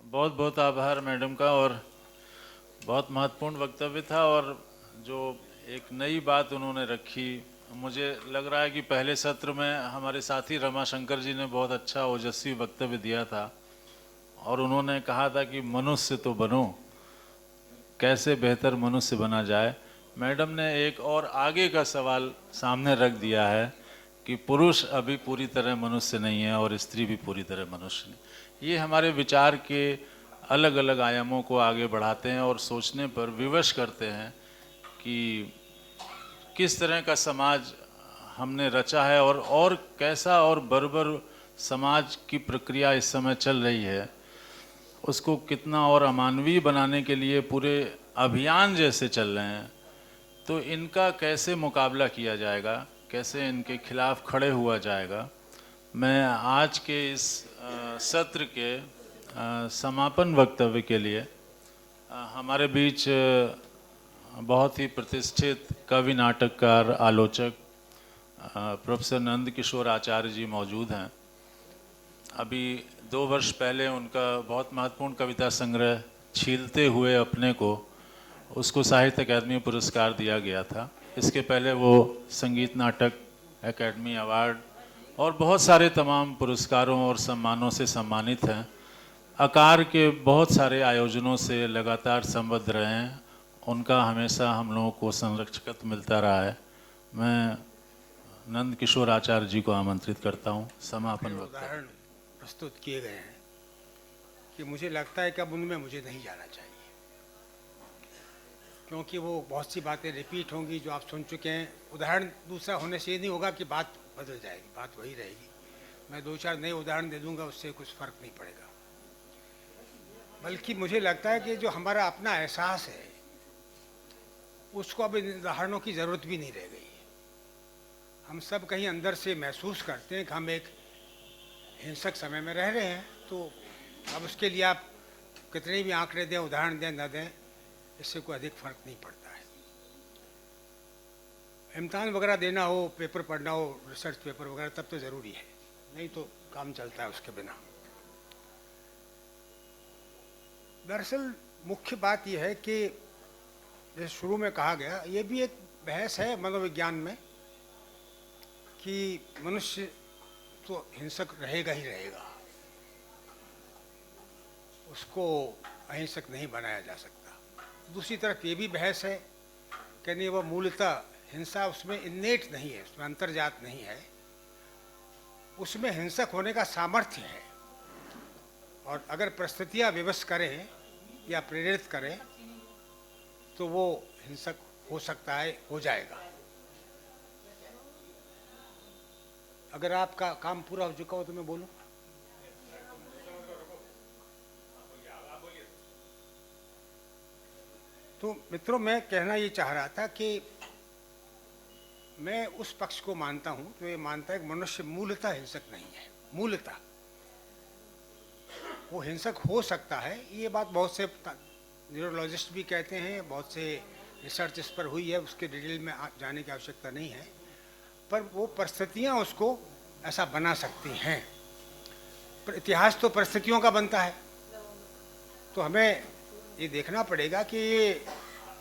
बहुत बहुत आभार मैडम का। और बहुत महत्वपूर्ण वक्तव्य था। और जो एक नई बात उन्होंने रखी, मुझे लग रहा है कि पहले सत्र में हमारे साथी रमाशंकर जी ने बहुत अच्छा ओजस्वी वक्तव्य दिया था। और उन्होंने कहा था कि मनुष्य तो बनो, कैसे बेहतर मनुष्य बना जाए। मैडम ने एक और आगे का सवाल सामने रख दिया है कि पुरुष अभी पूरी तरह मनुष्य नहीं है और स्त्री भी पूरी तरह मनुष्य नहीं। ये हमारे विचार के अलग अलग आयामों को आगे बढ़ाते हैं और सोचने पर विवश करते हैं कि किस तरह का समाज हमने रचा है और कैसा और बर्बर समाज की प्रक्रिया इस समय चल रही है, उसको कितना और अमानवीय बनाने के लिए पूरे अभियान जैसे चल रहे हैं। तो इनका कैसे मुकाबला किया जाएगा, कैसे इनके खिलाफ खड़े हुआ जाएगा। मैं आज के इस सत्र के समापन वक्तव्य के लिए हमारे बीच बहुत ही प्रतिष्ठित कवि, नाटककार, आलोचक प्रोफेसर नंद किशोर आचार्य जी मौजूद हैं। अभी 2 वर्ष पहले उनका बहुत महत्वपूर्ण कविता संग्रह छीलते हुए अपने को, उसको साहित्य अकादमी पुरस्कार दिया गया था। इसके पहले वो संगीत नाटक एकेडमी अवार्ड और बहुत सारे तमाम पुरस्कारों और सम्मानों से सम्मानित हैं। आकार के बहुत सारे आयोजनों से लगातार संबद्ध रहे हैं। उनका हमेशा हम लोगों को संरक्षक मिलता रहा है। मैं नंद किशोर आचार्य जी को आमंत्रित करता हूँ समापन वक्त। उदाहरण प्रस्तुत किए गए हैं कि मुझे लगता है कि अब उनमें मुझे नहीं जाना चाहिए, क्योंकि वो बहुत सी बातें रिपीट होंगी जो आप सुन चुके हैं। उदाहरण दूसरा होने से ये नहीं होगा कि बात बदल जाएगी, बात वही रहेगी। मैं 2-4 नए उदाहरण दे दूंगा, उससे कुछ फर्क नहीं पड़ेगा। बल्कि मुझे लगता है कि जो हमारा अपना एहसास है उसको अब इन उदाहरणों की ज़रूरत भी नहीं रह गई। हम सब कहीं अंदर से महसूस करते हैं कि हम एक हिंसक समय में रह रहे हैं। तो अब उसके लिए आप कितने भी आंकड़े दें, उदाहरण दें, न दें, इससे कोई अधिक फर्क नहीं पड़ता है। इम्तिहान वगैरह देना हो, पेपर पढ़ना हो, रिसर्च पेपर वगैरह, तब तो ज़रूरी है, नहीं तो काम चलता है उसके बिना। दरअसल मुख्य बात यह है कि जैसे शुरू में कहा गया, ये भी एक बहस है मनोविज्ञान में कि मनुष्य तो हिंसक रहेगा ही रहेगा, उसको अहिंसक नहीं बनाया जा सकता। दूसरी तरफ ये भी बहस है कि नहीं, वह मूलतः हिंसा उसमें इन्नेट नहीं है, उसमें अंतर्जात नहीं है, उसमें हिंसक होने का सामर्थ्य है। और अगर परिस्थितियाँ विवश करें या प्रेरित करें तो वो हिंसक हो सकता है, हो जाएगा। अगर आपका काम पूरा हो चुका हो तो मैं बोलूं। तो मित्रों, मैं कहना ये चाह रहा था कि मैं उस पक्ष को मानता हूं जो ये मानता है कि मनुष्य मूलतः हिंसक नहीं है। मूलतः वो हिंसक हो सकता है, ये बात बहुत से न्यूरोलॉजिस्ट भी कहते हैं, बहुत से रिसर्च इस पर हुई है, उसके डिटेल में जाने की आवश्यकता नहीं है। पर वो परिस्थितियाँ उसको ऐसा बना सकती हैं। पर इतिहास तो परिस्थितियों का बनता है, तो हमें ये देखना पड़ेगा कि ये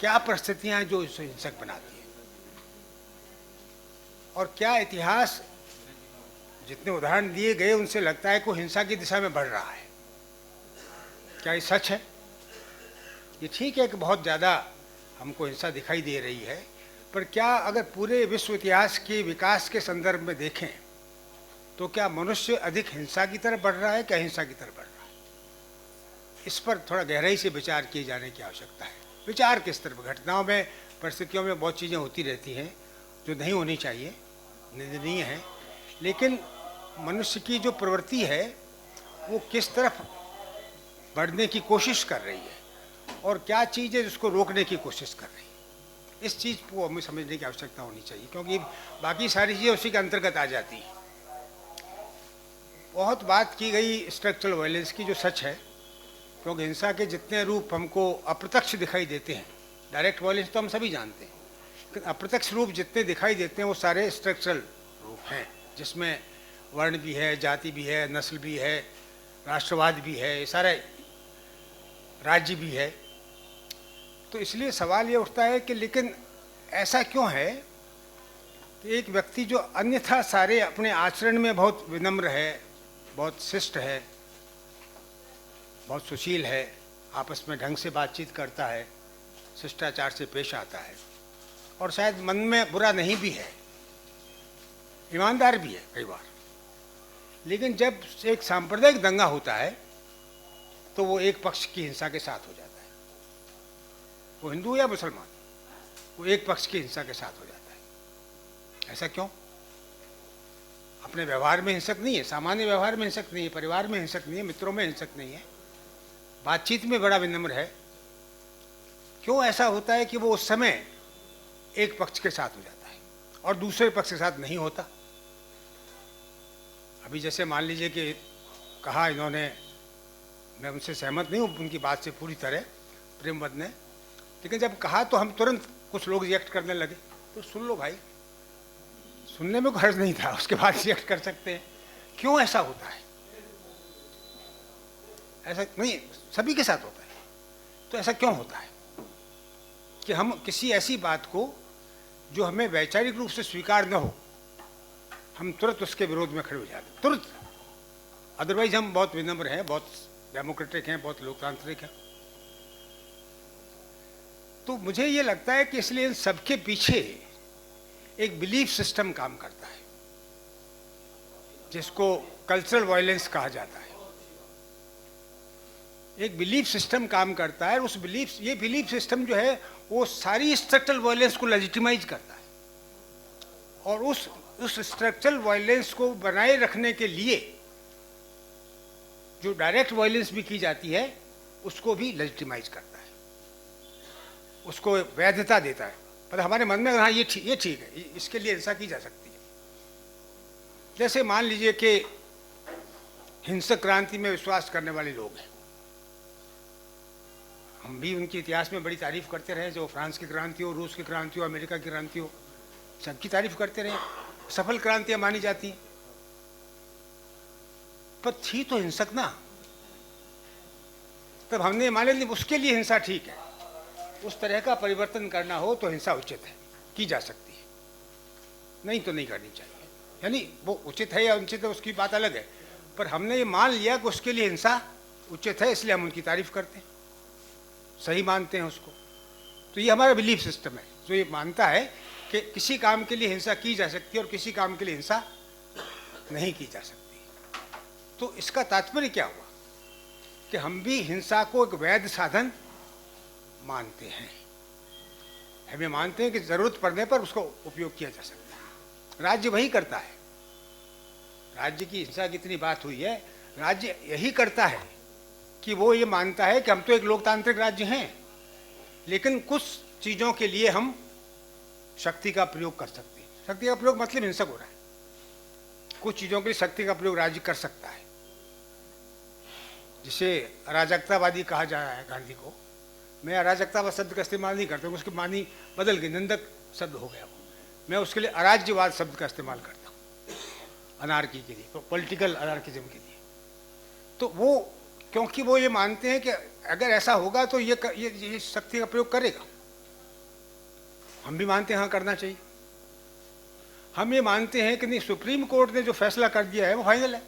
क्या परिस्थितियाँ हैं जो इसे हिंसक बनाती हैं, और क्या इतिहास जितने उदाहरण दिए गए उनसे लगता है कि हिंसा की दिशा में बढ़ रहा है। क्या ये सच है? ये ठीक है कि बहुत ज़्यादा हमको हिंसा दिखाई दे रही है, पर क्या अगर पूरे विश्व इतिहास के विकास के संदर्भ में देखें तो क्या मनुष्य अधिक हिंसा की तरफ बढ़ रहा है कि अहिंसा की तरफ बढ़ रहा है? इस पर थोड़ा गहराई से विचार किए जाने की आवश्यकता है। विचार किस तरफ? घटनाओं में, परिस्थितियों में बहुत चीज़ें होती रहती हैं जो नहीं होनी चाहिए, निंदनीय है, लेकिन मनुष्य की जो प्रवृत्ति है वो किस तरफ बढ़ने की कोशिश कर रही है और क्या चीज़ है जिसको रोकने की कोशिश कर रही है। इस चीज़ को हमें समझने की आवश्यकता होनी चाहिए, क्योंकि बाकी सारी चीज़ें उसी के अंतर्गत आ जाती हैं। बहुत बात की गई स्ट्रक्चरल वायलेंस की, जो सच है, क्योंकि हिंसा के जितने रूप हमको अप्रत्यक्ष दिखाई देते हैं, डायरेक्ट वायलेंस तो हम सभी जानते हैं, लेकिन अप्रत्यक्ष रूप जितने दिखाई देते हैं वो सारे स्ट्रक्चरल रूप हैं, जिसमें वर्ण भी है, जाति भी है, नस्ल भी है, राष्ट्रवाद भी है, ये सारे राज्य भी है। तो इसलिए सवाल ये उठता है कि लेकिन ऐसा क्यों है कि एक व्यक्ति जो अन्यथा सारे अपने आचरण में बहुत विनम्र है, बहुत शिष्ट है, बहुत सुशील है, आपस में ढंग से बातचीत करता है, शिष्टाचार से पेश आता है और शायद मन में बुरा नहीं भी है, ईमानदार भी है कई बार, लेकिन जब एक सांप्रदायिक दंगा होता है तो वो एक पक्ष की हिंसा के साथ हो जाता है। वो हिंदू या मुसलमान, वो एक पक्ष की हिंसा के साथ हो जाता है। ऐसा क्यों? अपने व्यवहार में हिंसक नहीं है, सामान्य व्यवहार में हिंसक नहीं है, परिवार में हिंसक नहीं है, मित्रों में हिंसक नहीं है, बातचीत में बड़ा विनम्र है। क्यों ऐसा होता है कि वो उस समय एक पक्ष के साथ हो जाता है और दूसरे पक्ष के साथ नहीं होता? अभी जैसे मान लीजिए कि कहा इन्होंने, मैं उनसे सहमत नहीं हूँ उनकी बात से पूरी तरह, प्रेमवद ने, लेकिन जब कहा तो हम तुरंत कुछ लोग रिएक्ट करने लगे। तो सुन लो भाई, सुनने में कोई हर्ज नहीं था, उसके बाद रिएक्ट कर सकते हैं। क्यों ऐसा होता है? ऐसा नहीं सभी के साथ होता है। तो ऐसा क्यों होता है कि हम किसी ऐसी बात को जो हमें वैचारिक रूप से स्वीकार न हो, हम तुरंत उसके विरोध में खड़े हो जाते हैं, तुरंत। अदरवाइज हम बहुत विनम्र हैं, बहुत डेमोक्रेटिक हैं, बहुत लोकतांत्रिक हैं। तो मुझे ये लगता है कि इसलिए इन सबके पीछे एक बिलीफ सिस्टम काम करता है जिसको कल्चरल वायलेंस कहा जाता है। एक बिलीफ सिस्टम काम करता है, उस ये बिलीफ सिस्टम जो है वो सारी स्ट्रक्चरल वायलेंस को लेजिटिमाइज करता है और उस स्ट्रक्चरल वायलेंस को बनाए रखने के लिए जो डायरेक्ट वायलेंस भी की जाती है उसको भी लेजिटिमाइज करता है, उसको वैधता देता है। पर हमारे मन में हाँ ये ठीक है, इसके लिए हिंसा की जा सकती है। जैसे मान लीजिए कि हिंसक क्रांति में विश्वास करने वाले लोग हैं, हम भी उनके इतिहास में बड़ी तारीफ करते रहे, जो फ्रांस की क्रांति हो, रूस की क्रांति हो, अमेरिका की क्रांति हो, सबकी तारीफ करते रहे, सफल क्रांतियां मानी जाती, पर थी तो हिंसक ना। तब हमने मान लिया उसके लिए हिंसा ठीक है, उस तरह का परिवर्तन करना हो तो हिंसा उचित है, की जा सकती है, नहीं तो नहीं करनी चाहिए। यानी वो उचित है या अनुचित है उसकी बात अलग है, पर हमने ये मान लिया कि उसके लिए हिंसा उचित है, इसलिए हम उनकी तारीफ करते हैं, सही मानते हैं उसको। तो ये हमारा बिलीफ सिस्टम है जो ये मानता है कि किसी काम के लिए हिंसा की जा सकती है और किसी काम के लिए हिंसा नहीं की जा सकती। तो इसका तात्पर्य क्या हुआ कि हम भी हिंसा को एक वैध साधन मानते हैं, हमें मानते हैं कि जरूरत पड़ने पर उसको उपयोग किया जा सकता है। राज्य वही करता है, राज्य की हिंसा की इतनी बात हुई है, राज्य यही करता है कि वो ये मानता है कि हम तो एक लोकतांत्रिक राज्य हैं, लेकिन कुछ चीज़ों के लिए हम शक्ति का प्रयोग कर सकते हैं। शक्ति का प्रयोग मतलब हिंसक हो रहा है, कुछ चीज़ों के लिए शक्ति का प्रयोग राज्य कर सकता है, जिसे अराजकतावादी कहा जा रहा है गांधी को। मैं अराजकतावाद शब्द का इस्तेमाल नहीं करता हूँ, उसकी मानी बदल गई, निंदक शब्द हो गया वो। मैं उसके लिए अराज्यवाद शब्द का इस्तेमाल करता हूँ, अनार्की के लिए, पॉलिटिकल अनार्किज्म के लिए। तो वो क्योंकि वो ये मानते हैं कि अगर ऐसा होगा तो ये शक्ति का प्रयोग करेगा। हम भी मानते हैं हाँ करना चाहिए। हम ये मानते हैं कि नहीं, सुप्रीम कोर्ट ने जो फैसला कर दिया है वो फाइनल है,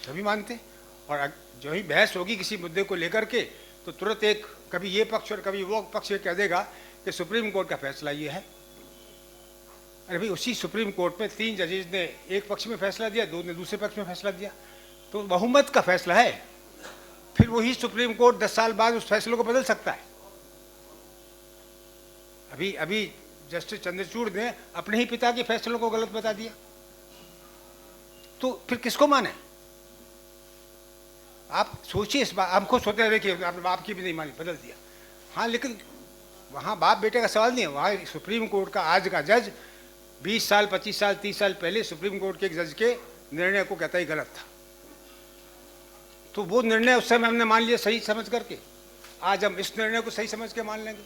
सभी मानते हैं। और जो ही बहस होगी किसी मुद्दे को लेकर के तो तुरंत एक कभी ये पक्ष और कभी वो पक्ष ये कह देगा कि सुप्रीम कोर्ट का फैसला ये है। अरे भाई, उसी सुप्रीम कोर्ट में 3 जजेज ने एक पक्ष में फैसला दिया, 2 ने दूसरे पक्ष में फैसला दिया, तो बहुमत का फैसला है। फिर वही सुप्रीम कोर्ट 10 साल बाद उस फैसले को बदल सकता है। अभी जस्टिस चंद्रचूड़ ने अपने ही पिता के फैसलों को गलत बता दिया, तो फिर किसको माने? आप सोचिए इस बात। हम खुद सोते रहे कि आपने बाप की भी नहीं मानी, बदल दिया। हाँ, लेकिन वहाँ बाप बेटे का सवाल नहीं है, वहाँ सुप्रीम कोर्ट का आज का जज 20 साल 25 साल 30 साल पहले सुप्रीम कोर्ट के एक जज के निर्णय को कहता ही गलत था, तो वो निर्णय उस समय हमने मान लिया सही समझ करके, आज हम इस निर्णय को सही समझ के मान लेंगे।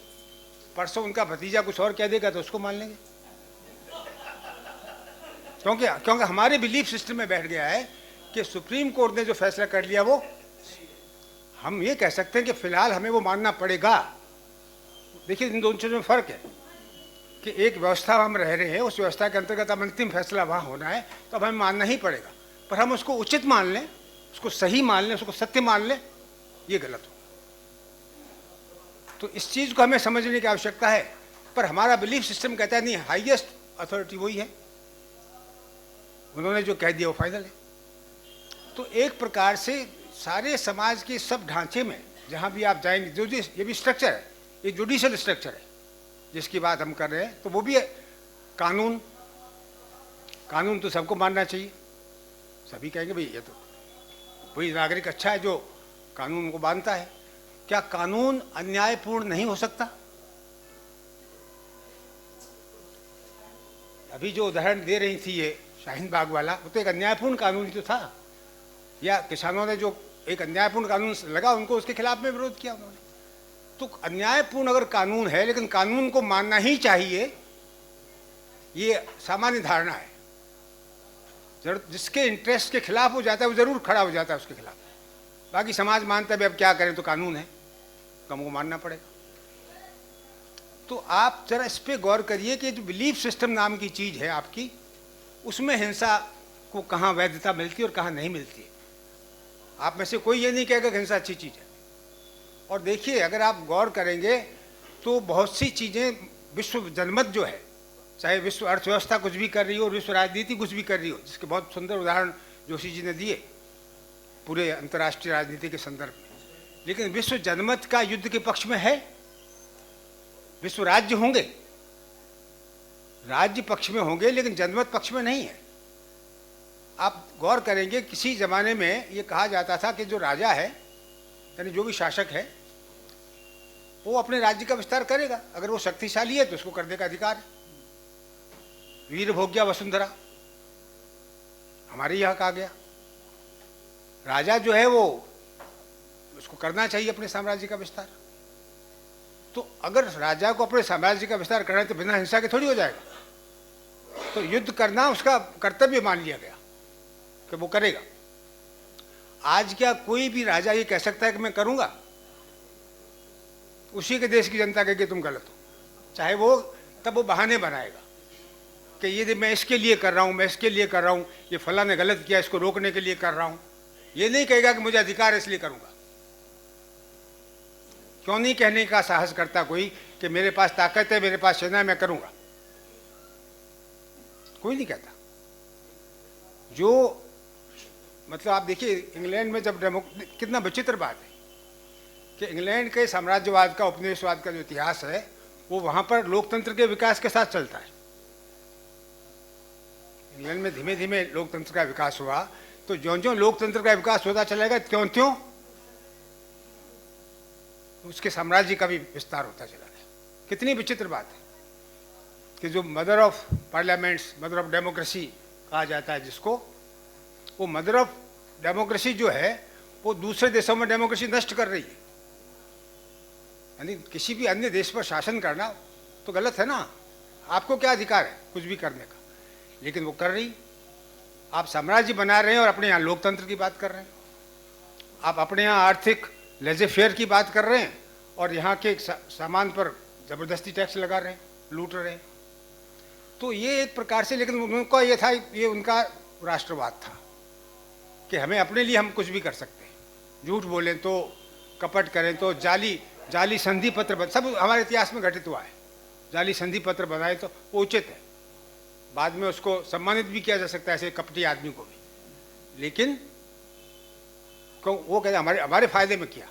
परसों उनका भतीजा कुछ और कह देगा तो उसको मान लेंगे, क्योंकि हमारे बिलीफ सिस्टम में बैठ गया है कि सुप्रीम कोर्ट ने जो फैसला कर लिया वो हम ये कह सकते हैं कि फिलहाल हमें वो मानना पड़ेगा। देखिए इन दोनों चीज़ों में फ़र्क है कि एक व्यवस्था हम रह रहे हैं, उस व्यवस्था के अंतर्गत अब अंतिम फैसला वहाँ होना है, तो अब हमें मानना ही पड़ेगा। पर हम उसको उचित मान लें, उसको सही मान लें, उसको सत्य मान लें, ये गलत हो। तो इस चीज़ को हमें समझने की आवश्यकता है। पर हमारा बिलीफ सिस्टम कहता है नहीं, हाईएस्ट अथॉरिटी वही है, उन्होंने जो कह दिया वो फाइनल है। तो एक प्रकार से सारे समाज के सब ढांचे में जहाँ भी आप जाएंगे, जो ये भी स्ट्रक्चर है, ये जुडिशल स्ट्रक्चर है जिसकी बात हम कर रहे हैं, तो वो भी है कानून। कानून तो सबको मानना चाहिए, सभी कहेंगे भाई ये तो वही नागरिक अच्छा है जो कानून को मानता है। क्या कानून अन्यायपूर्ण नहीं हो सकता? अभी जो उदाहरण दे रही थी ये शाहीन बाग वाला, वो तो एक अन्यायपूर्ण कानून ही तो था। या किसानों ने जो एक अन्यायपूर्ण कानून लगा, उनको उसके खिलाफ में विरोध किया उन्होंने। तो अन्यायपूर्ण अगर कानून है, लेकिन कानून को मानना ही चाहिए, ये सामान्य धारणा है। जिसके इंटरेस्ट के खिलाफ हो जाता है वो जरूर खड़ा हो जाता है उसके खिलाफ। बाकी समाज मानता है अब क्या करें, तो कानून है तो हमको मानना पड़ेगा। तो आप जरा इस पर गौर करिए कि जो बिलीफ सिस्टम नाम की चीज़ है आपकी, उसमें हिंसा को कहाँ वैधता मिलती है और कहाँ नहीं मिलती है। आप में से कोई ये नहीं कहेगा कि हिंसा अच्छी चीज़ है। और देखिए अगर आप गौर करेंगे तो बहुत सी चीज़ें विश्व जनमत जो है, चाहे विश्व अर्थव्यवस्था कुछ भी कर रही हो और विश्व राजनीति कुछ भी कर रही हो, जिसके बहुत सुंदर उदाहरण जोशी जी ने दिए पूरे अंतर्राष्ट्रीय राजनीति के संदर्भ में, लेकिन विश्व जनमत का युद्ध के पक्ष में है। विश्व राज्य होंगे, राज्य पक्ष में होंगे, लेकिन जनमत पक्ष में नहीं है। आप गौर करेंगे किसी जमाने में ये कहा जाता था कि जो राजा है, यानी जो भी शासक है, वो अपने राज्य का विस्तार करेगा, अगर वो शक्तिशाली है तो उसको करने का अधिकार है। वीर भोग्या वसुंधरा हमारे यहाँ कहा गया, राजा जो है वो उसको करना चाहिए अपने साम्राज्य का विस्तार। तो अगर राजा को अपने साम्राज्य का विस्तार करना है तो बिना हिंसा के थोड़ी हो जाएगा। तो युद्ध करना उसका कर्तव्य मान लिया गया कि वो करेगा। आज क्या कोई भी राजा ये कह सकता है कि मैं करूंगा? उसी के देश की जनता कहेगी तुम गलत हो, चाहे वो तब वो बहाने बनाएगा कि ये मैं इसके लिए कर रहा हूँ, मैं इसके लिए कर रहा हूँ, ये फला ने गलत किया इसको रोकने के लिए कर रहा हूँ। ये नहीं कहेगा कि मुझे अधिकार है इसलिए करूँगा। क्यों नहीं कहने का साहस करता कोई कि मेरे पास ताकत है, मेरे पास सेना है, मैं करूँगा? कोई नहीं कहता। जो मतलब आप देखिए इंग्लैंड में जब कितना विचित्र बात है कि इंग्लैंड के साम्राज्यवाद का, उपनिवेशवाद का जो इतिहास है वो वहाँ पर लोकतंत्र के विकास के साथ चलता है। इंग्लैंड में धीमे धीमे लोकतंत्र का विकास हुआ, तो ज्यों-ज्यों लोकतंत्र का विकास होता चलेगा त्यों-त्यों उसके साम्राज्य का भी विस्तार होता चला गया। कितनी विचित्र बात है कि जो mother of parliaments, mother of democracy कहा जाता है जिसको, वो मदर ऑफ डेमोक्रेसी जो है वो दूसरे देशों में डेमोक्रेसी नष्ट कर रही है। यानी किसी भी अन्य देश पर शासन करना तो गलत है ना, आपको क्या अधिकार है कुछ भी करने का, लेकिन वो कर रही। आप साम्राज्य बना रहे हैं और अपने यहाँ लोकतंत्र की बात कर रहे हैं, आप अपने यहाँ आर्थिक लेजे फेयर की बात कर रहे हैं और यहाँ के सामान पर ज़बरदस्ती टैक्स लगा रहे हैं, लूट रहे हैं। तो ये एक प्रकार से, लेकिन उनका ये था, ये उनका राष्ट्रवाद था कि हमें अपने लिए हम कुछ भी कर सकते हैं, झूठ बोलें तो, कपट करें तो, जाली संधि पत्र सब हमारे इतिहास में घटित हुआ है। जाली संधि पत्र बनाए तो वो उचित है, बाद में उसको सम्मानित भी किया जा सकता है ऐसे कपटी आदमी को भी, लेकिन वो कहते हमारे फायदे में किया।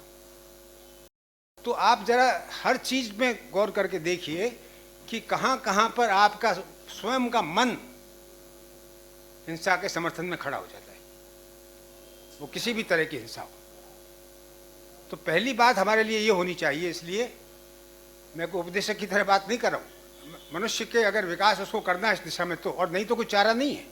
तो आप जरा हर चीज में गौर करके देखिए कि कहाँ कहाँ पर आपका स्वयं का मन हिंसा के समर्थन में खड़ा हो जाता है, वो किसी भी तरह की हिंसा हो। तो पहली बात हमारे लिए ये होनी चाहिए, इसलिए मैं कोई उपदेशक की तरह बात नहीं कर रहा हूँ, मनुष्य के अगर विकास उसको करना है इस दिशा में तो, और नहीं तो कोई चारा नहीं है।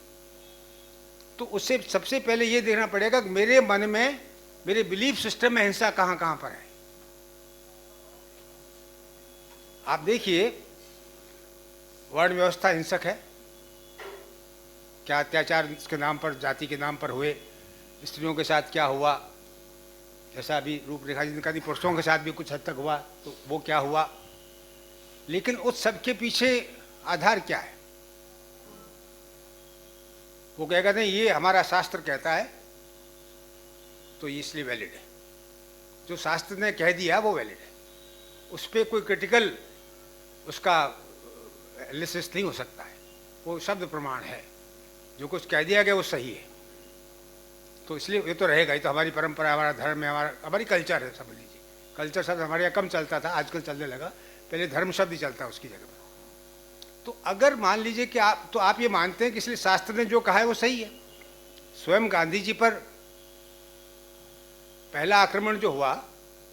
तो उससे सबसे पहले ये देखना पड़ेगा कि मेरे मन में, मेरे बिलीफ सिस्टम में हिंसा कहाँ कहाँ पर है। आप देखिए वर्ण व्यवस्था हिंसक है, क्या अत्याचार इसके नाम पर, जाति के नाम पर हुए, स्त्रियों के साथ क्या हुआ, जैसा अभी रूपरेखा जी ने कहा, पुरुषों के साथ भी कुछ हद तक हुआ, तो वो क्या हुआ, लेकिन उस सब के पीछे आधार क्या है? वो कहेगा नहीं ये हमारा शास्त्र कहता है तो ये इसलिए वैलिड है, जो शास्त्र ने कह दिया वो वैलिड है, उस पर कोई क्रिटिकल उसका एनालिसिस नहीं हो सकता है, वो शब्द प्रमाण है, जो कुछ कह दिया गया वो सही है, तो इसलिए ये तो रहेगा, ये तो हमारी परंपरा, हमारा धर्म है, हमारी कल्चर है, समझ लीजिए। कल्चर शब्द हमारे यहाँ कम चलता था, आजकल चलने लगा, पहले धर्म शब्द ही चलता है उसकी जगह पर। तो अगर मान लीजिए कि आप ये मानते हैं कि इसलिए शास्त्र ने जो कहा है वो सही है। स्वयं गांधी जी पर पहला आक्रमण जो हुआ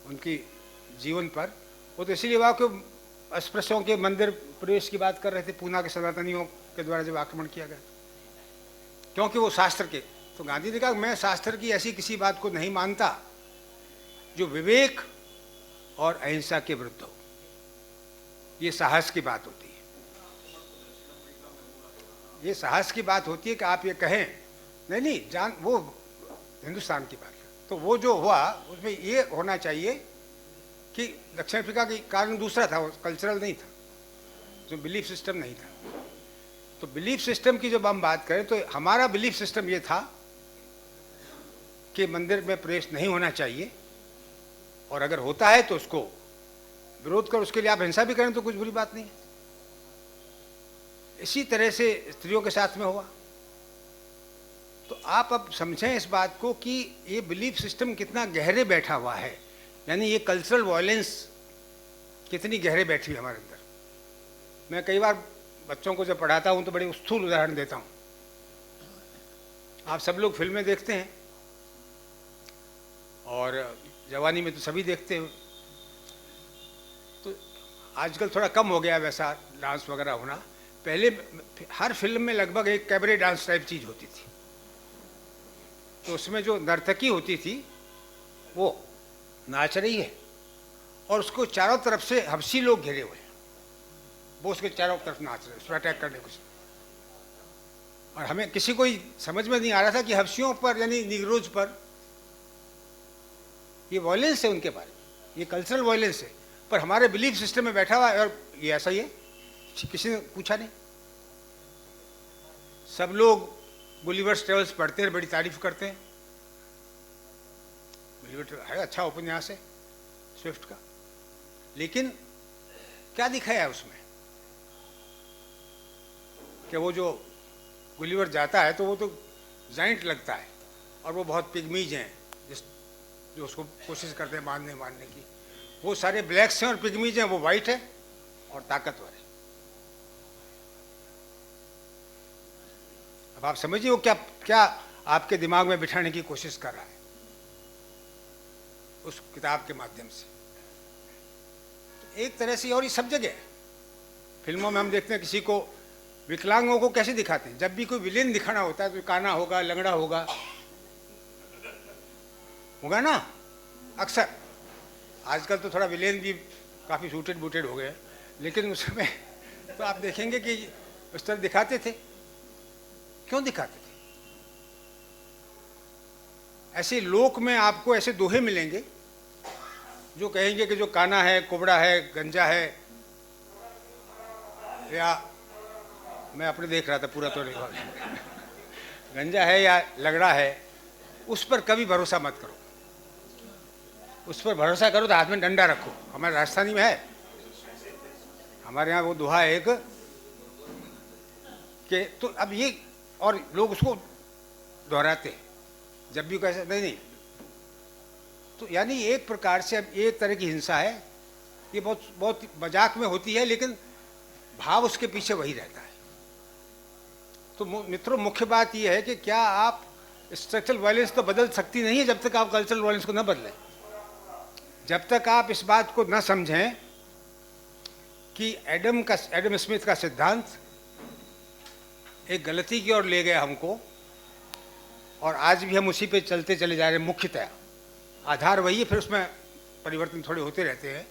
उनकी जीवन पर, वो तो इसलिए हुआ कि अस्पृश्यों के मंदिर प्रवेश की बात कर रहे थे, पूना के सनातनियों के द्वारा जब आक्रमण किया गया, क्योंकि वो शास्त्र के, तो गांधी ने कहा मैं शास्त्र की ऐसी किसी बात को नहीं मानता जो विवेक और अहिंसा के विरुद्ध हो। ये साहस की बात होती है, ये साहस की बात होती है कि आप ये कहें नहीं जान, वो हिंदुस्तान की बात है। तो वो जो हुआ उसमें ये होना चाहिए कि दक्षिण अफ्रीका के कारण दूसरा था, वो कल्चरल नहीं था, जो बिलीफ सिस्टम नहीं था। तो बिलीफ सिस्टम की जब हम बात करें तो हमारा बिलीफ सिस्टम ये था कि मंदिर में प्रवेश नहीं होना चाहिए, और अगर होता है तो उसको विरोध कर, उसके लिए आप हिंसा भी करें तो कुछ बुरी बात नहीं है। इसी तरह से स्त्रियों के साथ में हुआ। तो आप अब समझें इस बात को कि ये बिलीफ सिस्टम कितना गहरे बैठा हुआ है, यानी ये कल्चरल वायलेंस कितनी गहरे बैठी है हमारे अंदर। मैं कई बार बच्चों को जब पढ़ाता हूँ तो बड़े स्थूल उदाहरण देता हूँ। आप सब लोग फिल्में देखते हैं और जवानी में तो सभी देखते हो, तो आजकल थोड़ा कम हो गया वैसा डांस वगैरह होना। पहले हर फिल्म में लगभग एक कैबरे डांस टाइप चीज़ होती थी, तो उसमें जो नर्तकी होती थी वो नाच रही है और उसको चारों तरफ से हबशी लोग घेरे हुए हैं, वो उसके चारों तरफ नाच रहे हैं, उस पर अटैक करने कुछ। और हमें किसी को समझ में नहीं आ रहा था कि हबशियों पर यानी निगरोज पर ये वायलेंस है, उनके बारे में ये कल्चरल वायलेंस है, पर हमारे बिलीफ सिस्टम में बैठा हुआ है और ये ऐसा ही है, किसी ने पूछा नहीं। सब लोग गुलिवर्स ट्रेवल्स पढ़ते हैं, बड़ी तारीफ करते हैं, गुलिवर है अच्छा उपन्यास है स्विफ्ट का, लेकिन क्या दिखाया है उसमें कि वो जो गुलिवर जाता है तो वो तो जाइंट लगता है और वो बहुत पिग्मीज हैं जो उसको कोशिश करते हैं मारने की। वो सारे ब्लैक्स हैं और पिग्मीज हैं, वो वाइट है और ताकतवर है। अब आप समझिए वो क्या क्या आपके दिमाग में बिठाने की कोशिश कर रहा है उस किताब के माध्यम से। तो एक तरह से, और ये सब जगह फिल्मों में हम देखते हैं किसी को, विकलांगों को कैसे दिखाते हैं, जब भी कोई विलेन दिखाना होता है तो काना होगा, लंगड़ा होगा ना अक्सर। आजकल तो थोड़ा विलेन भी काफ़ी सूटेड बूटेड हो गए, लेकिन उसमें तो आप देखेंगे कि उस तरह दिखाते थे। क्यों दिखाते थे? ऐसे लोक में आपको ऐसे दोहे मिलेंगे जो कहेंगे कि जो काना है, कुबड़ा है, गंजा है, या मैं अपने देख रहा था पूरा तो नहीं, गंजा है या लगड़ा है, उस पर कभी भरोसा मत करो। उस पर भरोसा करो तो हाथ में डंडा रखो। हमारे राजस्थानी में है, हमारे यहाँ वो दोहा है एक कि, तो अब ये, और लोग उसको दोहराते हैं जब भी कैसे नहीं। तो यानी एक प्रकार से अब एक तरह की हिंसा है, ये बहुत बहुत मजाक में होती है, लेकिन भाव उसके पीछे वही रहता है। तो मित्रों, मुख्य बात यह है कि क्या आप स्ट्रक्चरल वायलेंस तो बदल सकती नहीं है जब तक आप कल्चरल वायलेंस को न बदलें। जब तक आप इस बात को न समझें कि एडम स्मिथ का सिद्धांत एक गलती की ओर ले गया हमको, और आज भी हम उसी पे चलते चले जा रहे हैं। मुख्यतः आधार वही है, फिर उसमें परिवर्तन थोड़े होते रहते हैं।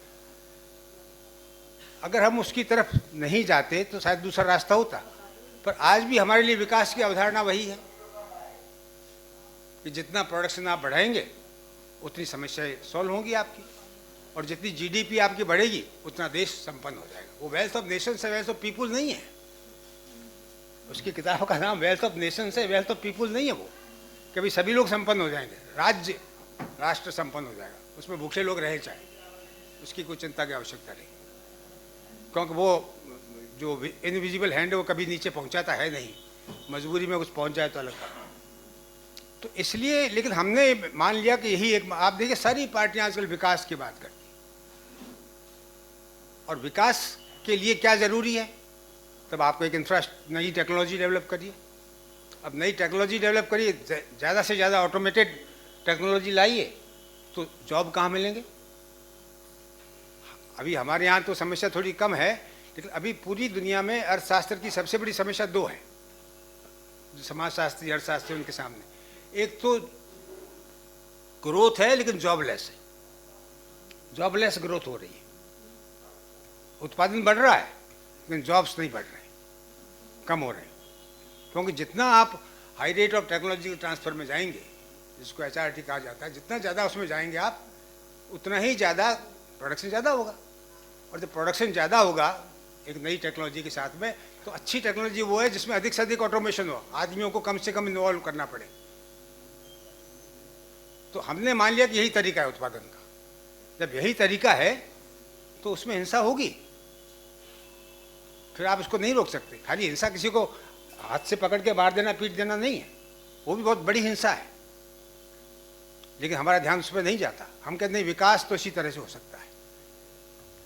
अगर हम उसकी तरफ नहीं जाते तो शायद दूसरा रास्ता होता, पर आज भी हमारे लिए विकास की अवधारणा वही है कि जितना प्रोडक्शन आप बढ़ाएंगे उतनी समस्याएं सॉल्व होंगी आपकी, और जितनी जीडीपी आपकी बढ़ेगी उतना देश संपन्न हो जाएगा। वो वेल्थ ऑफ नेशन है, वेल्थ ऑफ पीपुल नहीं है। उसकी किताब का नाम वेल्थ ऑफ नेशन है, वेल्थ ऑफ पीपुल नहीं है वो। कभी सभी लोग संपन्न हो जाएंगे, राज्य राष्ट्र संपन्न हो जाएगा, उसमें भूखे लोग रहे चाहे, उसकी कोई चिंता की आवश्यकता नहीं, क्योंकि वो जो इनविजिबल हैंड है वो कभी नीचे पहुंचाता है नहीं, मजबूरी में कुछ पहुंच जाए तो अलग बात। तो इसलिए, लेकिन हमने मान लिया कि यही एक, आप देखिए सारी पार्टियां आजकल विकास की बात करती हैं, और विकास के लिए क्या जरूरी है, तब आपको एक नई टेक्नोलॉजी डेवलप करिए। अब नई टेक्नोलॉजी डेवलप करिए, ज़्यादा से ज़्यादा ऑटोमेटेड टेक्नोलॉजी लाइए, तो जॉब कहाँ मिलेंगे। अभी हमारे यहाँ तो समस्या थोड़ी कम है, लेकिन अभी पूरी दुनिया में अर्थशास्त्र की सबसे बड़ी समस्या दो है, जो समाजशास्त्री अर्थशास्त्री उनके सामने। एक तो ग्रोथ है लेकिन जॉबलेस है, जॉबलेस ग्रोथ हो रही है। उत्पादन बढ़ रहा है लेकिन जॉब्स नहीं बढ़ रहे, कम हो रहे हैं, क्योंकि जितना आप high rate of technological transfer में जाएंगे, जिसको HRT कहा जाता है, जितना ज़्यादा उसमें जाएंगे आप, उतना ही ज़्यादा प्रोडक्शन ज़्यादा होगा। और जब प्रोडक्शन ज़्यादा होगा एक नई टेक्नोलॉजी के साथ में, तो अच्छी टेक्नोलॉजी वो है जिसमें अधिक से अधिक ऑटोमेशन हो, आदमियों को कम से कम इन्वॉल्व करना पड़े। तो हमने मान लिया कि यही तरीका है उत्पादन का। जब यही तरीका है तो उसमें हिंसा होगी, फिर आप इसको नहीं रोक सकते। खाली हिंसा किसी को हाथ से पकड़ के मार देना, पीट देना नहीं है, वो भी बहुत बड़ी हिंसा है, लेकिन हमारा ध्यान उस पर नहीं जाता। हम कहते नहीं, विकास तो इसी तरह से हो सकता है,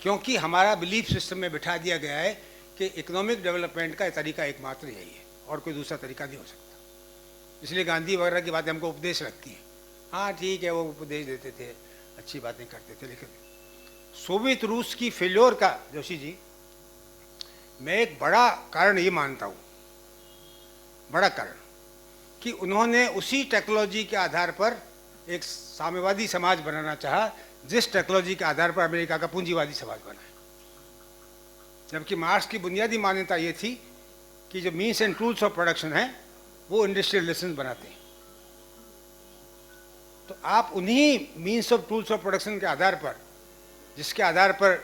क्योंकि हमारा बिलीफ सिस्टम में बिठा दिया गया है कि इकोनॉमिक डेवलपमेंट का तरीका एकमात्र यही है, और कोई दूसरा तरीका नहीं हो सकता। इसलिए गांधी वगैरह की बातें हमको उपदेश लगती हैं। हाँ ठीक है, वो उपदेश देते थे, अच्छी बातें करते थे, लेकिन सोवियत रूस की फेल्योर का, जोशी जी, मैं एक बड़ा कारण ये मानता हूँ, बड़ा कारण, कि उन्होंने उसी टेक्नोलॉजी के आधार पर एक साम्यवादी समाज बनाना चाहा जिस टेक्नोलॉजी के आधार पर अमेरिका का पूंजीवादी समाज बना है। जबकि मार्क्स की बुनियादी मान्यता ये थी कि जो means and tools of production है वो इंडस्ट्रियल लाइसेंस बनाते हैं। तो आप उन्हीं means of tools of production के आधार पर, जिसके आधार पर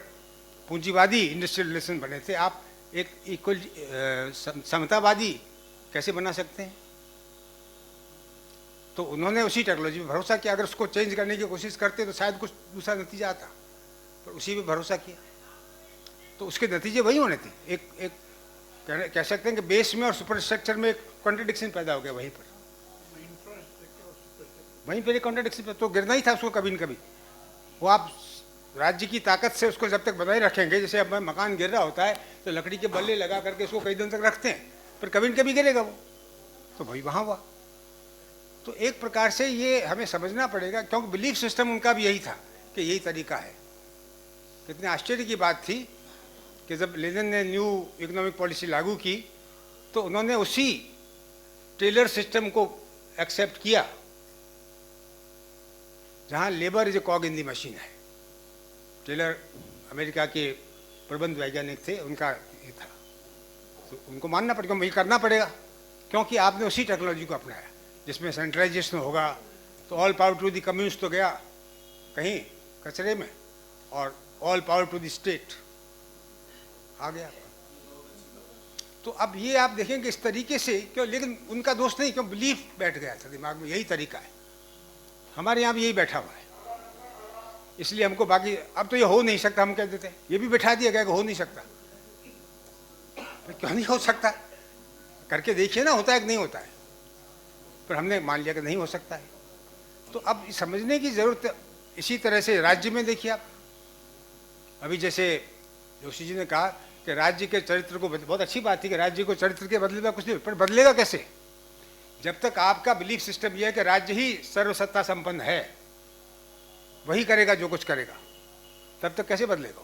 पूंजीवादी इंडस्ट्रियल रिलेशन बने थे, आप एक इक्वल समतावादी कैसे बना सकते हैं। तो उन्होंने उसी टेक्नोलॉजी पर भरोसा किया। अगर उसको चेंज करने की कोशिश करते तो शायद कुछ दूसरा नतीजा आता, पर उसी पे भरोसा किया तो उसके नतीजे वही होने थे। एक कह सकते हैं कि बेस में और सुपर स्ट्रक्चर में एक कॉन्ट्रडिक्शन पैदा हो गया वहीं पर एक कॉन्ट्रडिक्शन पर तो गिरना ही था उसको कभी न कभी। वो आप राज्य की ताकत से उसको जब तक बनाए रखेंगे, जैसे अब मकान गिर रहा होता है तो लकड़ी के बल्ले लगा करके उसको कई दिन तक रखते हैं, पर कभी न कभी गिरेगा वो, तो वही वहाँ हुआ। तो एक प्रकार से ये हमें समझना पड़ेगा, क्योंकि बिलीफ सिस्टम उनका भी यही था कि यही तरीका है। कितने आश्चर्य की बात थी कि जब लेनिन ने न्यू इकोनॉमिक पॉलिसी लागू की तो उन्होंने उसी टेलर सिस्टम को एक्सेप्ट किया, जहाँ labour is a कॉग in the machine है। टेलर अमेरिका के प्रबंध वैज्ञानिक थे, उनका ये था, तो उनको मानना पड़ेगा, वही करना पड़ेगा, क्योंकि आपने उसी टेक्नोलॉजी को अपनाया जिसमें सेंट्रलाइजेशन होगा। तो all power to the communist तो गया कहीं कचरे में, और all power to the state आ गया। तो अब ये आप देखेंगे इस तरीके से, क्यों, लेकिन उनका दोष नहीं, क्यों, बिलीफ बैठ गया था दिमाग में, यही तरीका है। हमारे यहाँ भी यही बैठा हुआ है, इसलिए हमको बाकी अब तो ये हो नहीं सकता हम कह देते हैं, ये भी बैठा दिया गया कि हो नहीं सकता। क्यों नहीं हो सकता, करके देखिए ना, होता है कि नहीं होता है, पर हमने मान लिया कि नहीं हो सकता है। तो अब समझने की जरूरत। इसी तरह से राज्य में देखिए आप, अभी जैसे जोशी जी ने कहा कि राज्य के चरित्र को, बहुत अच्छी बात थी कि राज्य को चरित्र के बदलेगा कुछ नहीं, पर बदलेगा कैसे? जब तक आपका बिलीफ सिस्टम यह है कि राज्य ही सर्वसत्ता संपन्न है, वही करेगा जो कुछ करेगा, तब तक कैसे बदलेगा?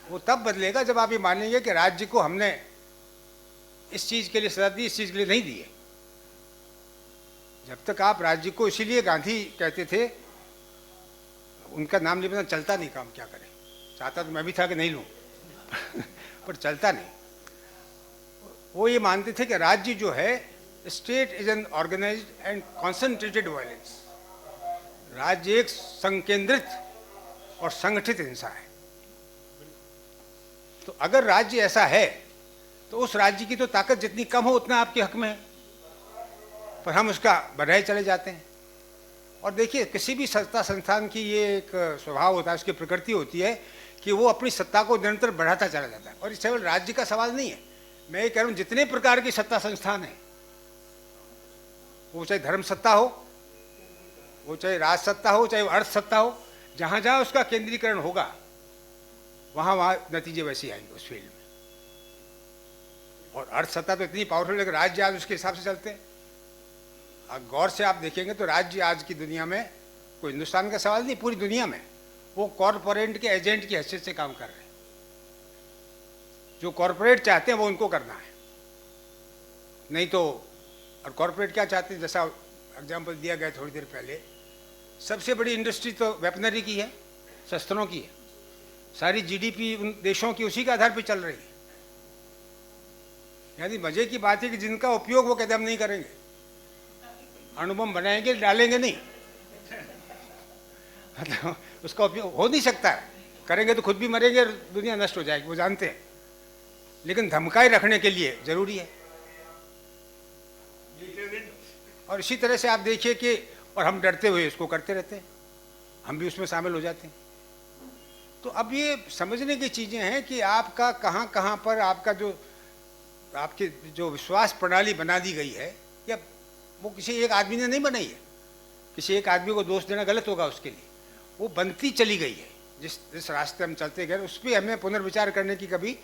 वो तब बदलेगा जब आप ये मानेंगे कि राज्य को हमने इस चीज के लिए सजा दी, इस चीज के लिए नहीं दी है। जब तक आप राज्य को, इसीलिए गांधी कहते थे, उनका नाम नहीं पता, चलता नहीं काम, क्या करें, चाहता तो मैं भी था कि नहीं लूं पर चलता नहीं। वो ये मानते थे कि राज्य जो है, state is an organised and concentrated violence. राज्य एक संकेंद्रित और संगठित हिंसा है। तो अगर राज्य ऐसा है तो उस राज्य की तो ताकत जितनी कम हो उतना आपके हक में है, पर हम उसका बढ़ाए चले जाते हैं। और देखिए, किसी भी सत्ता संस्थान की ये एक स्वभाव होता है, उसकी प्रकृति होती है कि वो अपनी सत्ता को निरंतर बढ़ाता चला जाता है। और इस केवल राज्य का सवाल नहीं है, मैं ये कह रहा हूँ जितने प्रकार की सत्ता संस्थान हैं, वो चाहे धर्म सत्ता हो, वो चाहे राज सत्ता हो, चाहे अर्थ सत्ता हो, जहाँ जहाँ उसका केंद्रीकरण होगा वहाँ वहाँ नतीजे वैसे आएंगे उस फील्ड में। और अर्थ सत्ता तो इतनी पावरफुल है कि राज्य आज उसके हिसाब से चलते हैं। गौर से आप देखेंगे तो राज्य आज की दुनिया में, कोई हिंदुस्तान का सवाल नहीं, पूरी दुनिया में वो कॉरपोरेट के एजेंट की हैसियत से काम कर रहे हैं। जो कॉरपोरेट चाहते हैं वो उनको करना है, नहीं तो। और कॉरपोरेट क्या चाहते हैं, जैसा एग्जाम्पल दिया गया थोड़ी देर पहले, सबसे बड़ी इंडस्ट्री तो वेपनरी की है, शस्त्रों की है। सारी जीडीपी उन देशों की उसी के आधार पर चल रही है। यानी मजे की बात है कि जिनका उपयोग वो कहते हम नहीं करेंगे, अणुबम बनाएंगे, डालेंगे नहीं। मतलब उसका उपयोग हो नहीं सकता है, करेंगे तो खुद भी मरेंगे, दुनिया नष्ट हो जाएगी, वो जानते हैं। लेकिन धमकाए रखने के लिए जरूरी है। और इसी तरह से आप देखिए कि, और हम डरते हुए इसको करते रहते हैं, हम भी उसमें शामिल हो जाते हैं। तो अब ये समझने की चीजें हैं कि आपका कहाँ कहाँ पर आपका जो आपकी जो विश्वास प्रणाली बना दी गई है, या वो किसी एक आदमी ने नहीं बनाई है। किसी एक आदमी को दोष देना गलत होगा उसके लिए, वो बनती चली गई है। जिस रास्ते हम चलते गए उस पर हमें पुनर्विचार करने की कभी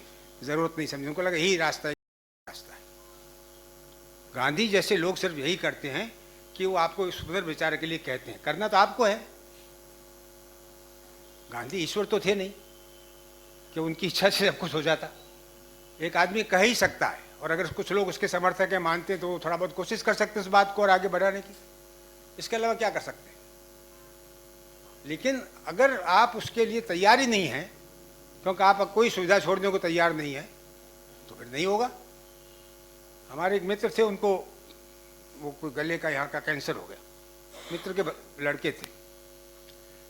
जरूरत नहीं समझी। उनको लगा यही रास्ता है। गांधी जैसे लोग सिर्फ यही करते हैं कि वो आपको इस पुनर्विचार के लिए कहते हैं, करना तो आपको है। गांधी ईश्वर तो थे नहीं कि उनकी इच्छा से सब कुछ हो जाता। एक आदमी कह ही सकता है, और अगर कुछ लोग उसके समर्थक है, मानते तो थोड़ा बहुत कोशिश कर सकते हैं उस बात को और आगे बढ़ाने की। इसके अलावा क्या कर सकते हैं? लेकिन अगर आप उसके लिए तैयारी नहीं है, क्योंकि आप कोई सुविधा छोड़ने को तैयार नहीं है, तो फिर नहीं होगा। हमारे एक मित्र थे, उनको वो कोई गले का यहाँ का कैंसर हो गया, मित्र के लड़के थे।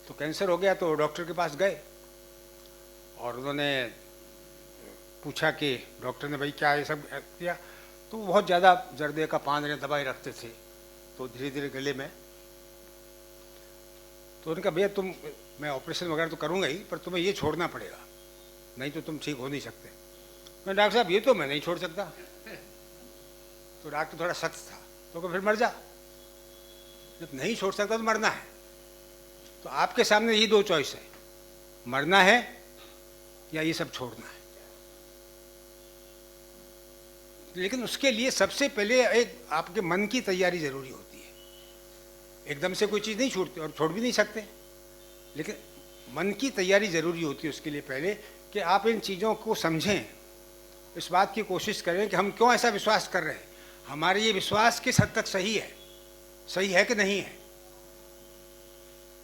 तो कैंसर हो गया तो डॉक्टर के पास गए और उन्होंने पूछा कि डॉक्टर ने भाई क्या ये सब किया, तो बहुत ज़्यादा जर्दे का पान या दवाई रखते थे, तो धीरे धीरे गले में। तो उन्होंने कहा भैया मैं ऑपरेशन वगैरह तो करूँगा ही, पर तुम्हें ये छोड़ना पड़ेगा, नहीं तो तुम ठीक हो नहीं सकते। मैं डॉक्टर साहब ये तो मैं नहीं छोड़ सकता। तो डॉक्टर थोड़ा सख्त था, तो फिर मर जा, जब नहीं छोड़ सकता तो मरना है। तो आपके सामने ये दो चॉइस है, मरना है या ये सब छोड़ना है। लेकिन उसके लिए सबसे पहले एक आपके मन की तैयारी जरूरी होती है। एकदम से कोई चीज़ नहीं छूटती और छोड़ भी नहीं सकते, लेकिन मन की तैयारी जरूरी होती है उसके लिए पहले कि आप इन चीज़ों को समझें, इस बात की कोशिश करें कि हम क्यों ऐसा विश्वास कर रहे हैं, हमारे ये विश्वास किस हद तक सही है कि नहीं है।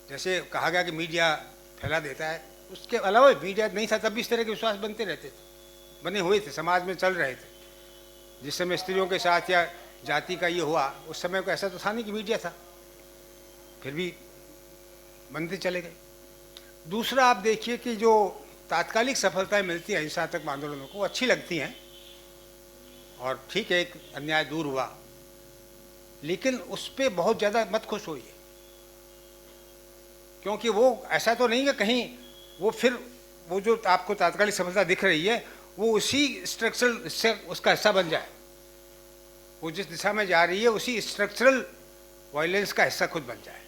जैसे कहा गया कि मीडिया फैला देता है, उसके अलावा मीडिया नहीं था तब भी इस तरह के विश्वास बनते रहते थे, बने हुए थे, समाज में चल रहे थे। जिस समय स्त्रियों के साथ या जाति का ये हुआ, उस समय को ऐसा तो था नहीं कि मीडिया था, फिर भी बनते चले गए। दूसरा आप देखिए कि जो तात्कालिक सफलताएं मिलती हैं हिंसात्मक आंदोलनों को, अच्छी लगती हैं, और ठीक है एक अन्याय दूर हुआ, लेकिन उस पर बहुत ज़्यादा मत खुश होइए, क्योंकि वो ऐसा तो नहीं है कहीं वो फिर वो जो आपको तात्कालिक सफलता दिख रही है वो उसी स्ट्रक्चरल से उसका हिस्सा बन जाए। वो जिस दिशा में जा रही है उसी स्ट्रक्चरल वायलेंस का हिस्सा खुद बन जाए,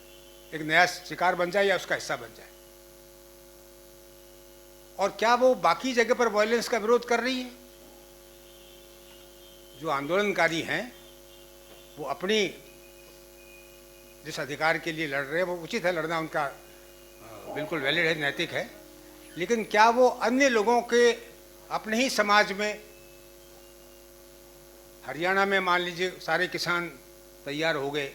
एक नया शिकार बन जाए या उसका हिस्सा बन जाए। और क्या वो बाकी जगह पर वायलेंस का विरोध कर रही है? जो आंदोलनकारी हैं वो अपनी जिस अधिकार के लिए लड़ रहे हैं वो उचित है, लड़ना उनका बिल्कुल वैलिड है, नैतिक है, लेकिन क्या वो अन्य लोगों के अपने ही समाज में, हरियाणा में मान लीजिए सारे किसान तैयार हो गए,